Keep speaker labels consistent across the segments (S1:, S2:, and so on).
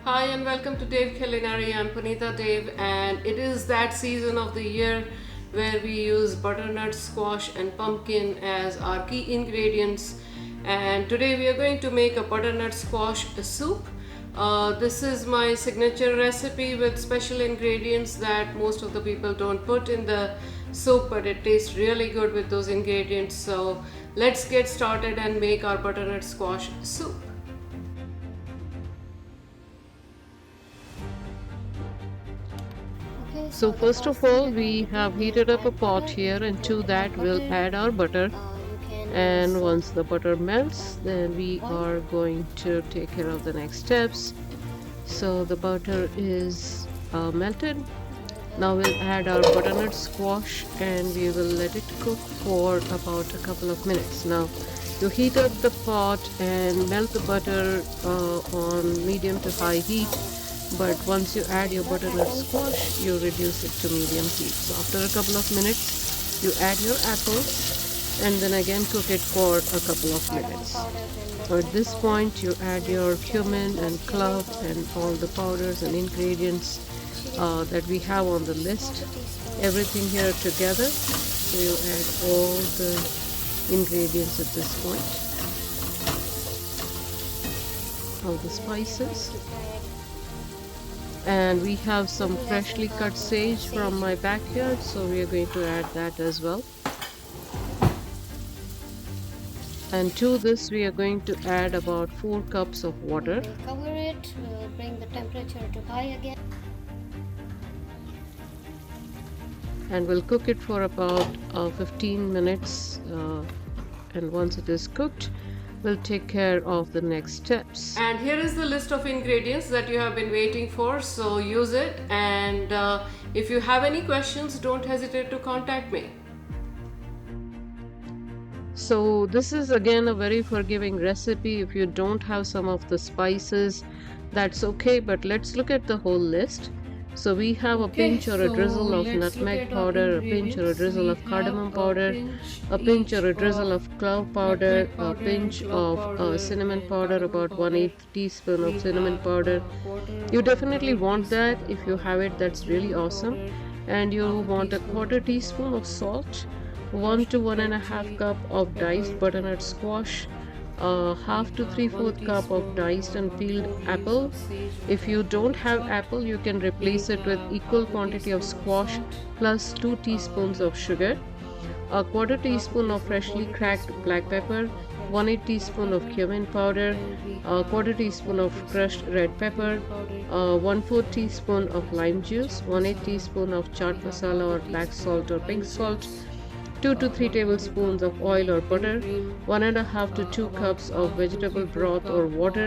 S1: Hi and welcome to Dave Culinary. I'm Punita Dave, and it is that season of the year where we use butternut squash and pumpkin as our key ingredients. And today we are going to make a butternut squash soup. This is my signature recipe with special ingredients that most of the people don't put in the soup, but it tastes really good with those ingredients. So let's get started and make our butternut squash soup. So first of all, we have heated up a pot here, and to that we'll add our butter. And once the butter melts, then we are going to take care of the next steps. So the butter is melted. Now we'll add our butternut squash and we will let it cook for about a couple of minutes. Now you heat up the pot and melt the butter on medium to high heat. But once you add your butternut squash, you reduce it to medium heat. So after a couple of minutes, you add your apples and then again cook it for a couple of minutes. So at this point, you add your cumin and clove and all the powders and ingredients that we have on the list. Everything here together. So you add all the ingredients at this point. All the spices. And we have some freshly cut sage from my backyard, so we are going to add that as well. And to this we are going to add about 4 cups of water.
S2: We'll cover it, we'll bring the temperature to high again.
S1: And we'll cook it for about 15 minutes. And once it is cooked, we'll take care of the next steps. And here is the list of ingredients that you have been waiting for, so use it. And if you have any questions, don't hesitate to contact me. So this is again a very forgiving recipe. If you don't have some of the spices, that's okay, but let's look at the whole list. So we have a pinch or a drizzle of nutmeg powder, a pinch or a drizzle of cardamom powder, a pinch or a drizzle of clove powder, a pinch of cinnamon powder, about 1/8 teaspoon of cinnamon powder. You definitely want that. If you have it, that's really awesome. And you want a 1/4 teaspoon of salt, 1 to 1.5 cup of diced butternut squash, 1/2 to 3/4 cup of diced and peeled apple. If you don't have apple, you can replace it with equal quantity of squash plus 2 teaspoons of sugar, a 1/4 teaspoon of freshly cracked black pepper, 1/8 teaspoon of cumin powder, a 1/4 teaspoon of crushed red pepper, 1/4 teaspoon of lime juice, 1/8 teaspoon of chaat masala or black salt or pink salt, 2 to 3 tablespoons of oil or butter, 1.5 to 2 cups of vegetable broth or water,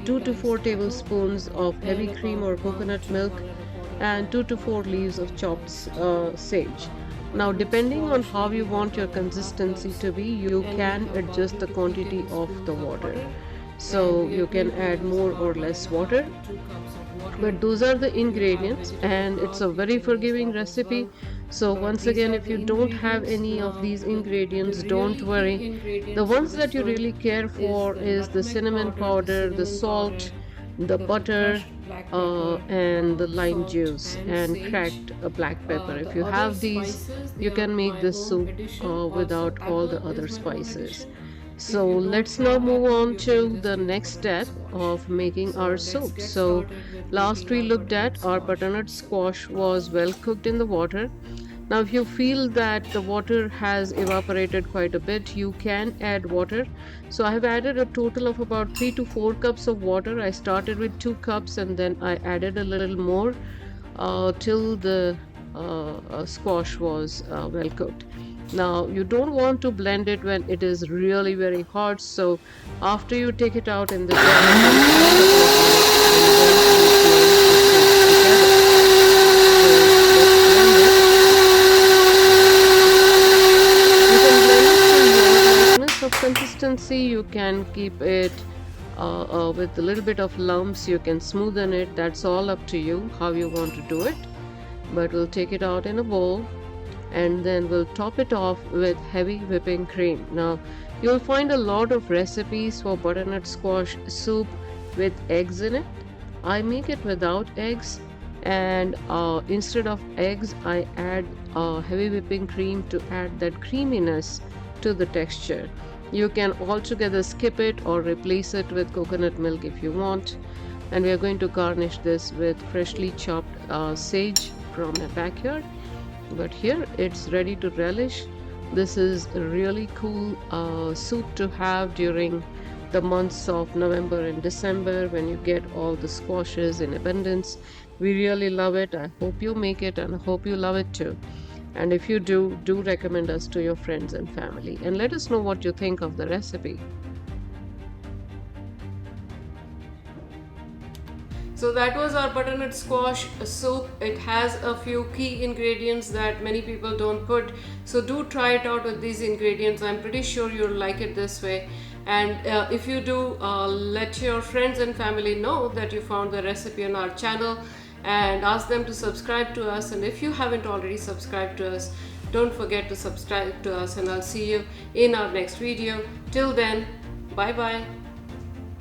S1: 2 to 4 tablespoons of heavy cream or coconut milk, and 2 to 4 leaves of chopped sage. Now, depending on how you want your consistency to be, you can adjust the quantity of the water. So you can add more or less water. But those are the ingredients, and it's a very forgiving recipe. So once again, if you don't have any of these ingredients, don't worry. The ones that you really care for is the cinnamon powder, the salt, the butter, and the lime juice and cracked black pepper. If you have these, you can make this soup without all the other spices. So let's now move on to the next step of making our soup. So last we looked at, our butternut squash was well cooked in the water. Now if you feel that the water has evaporated quite a bit, you can add water. So I have added a total of about 3 to 4 cups of water. I started with 2 cups and then I added a little more till the squash was well cooked. Now you don't want to blend it when it is really very hot, so after you take it out in the of consistency, you can keep it with a little bit of lumps, you can smoothen it. That's all up to you how you want to do it. But we'll take it out in a bowl and then we'll top it off with heavy whipping cream. Now you'll find a lot of recipes for butternut squash soup with eggs in it. I make it without eggs, and instead of eggs I add heavy whipping cream to add that creaminess to the texture. You can altogether skip it or replace it with coconut milk if you want. And we are going to garnish this with freshly chopped sage from my backyard. But here it's ready to relish. This is a really cool soup to have during the months of November and December when you get all the squashes in abundance. We really love it. I hope you make it and I hope you love it too. And if you do recommend us to your friends and family and let us know what you think of the recipe. So that was our butternut squash soup. It has a few key ingredients that many people don't put. So do try it out with these ingredients. I'm pretty sure you'll like it this way. And if you do, let your friends and family know that you found the recipe on our channel and ask them to subscribe to us. And if you haven't already subscribed to us, don't forget to subscribe to us, and I'll see you in our next video. Till then, bye bye.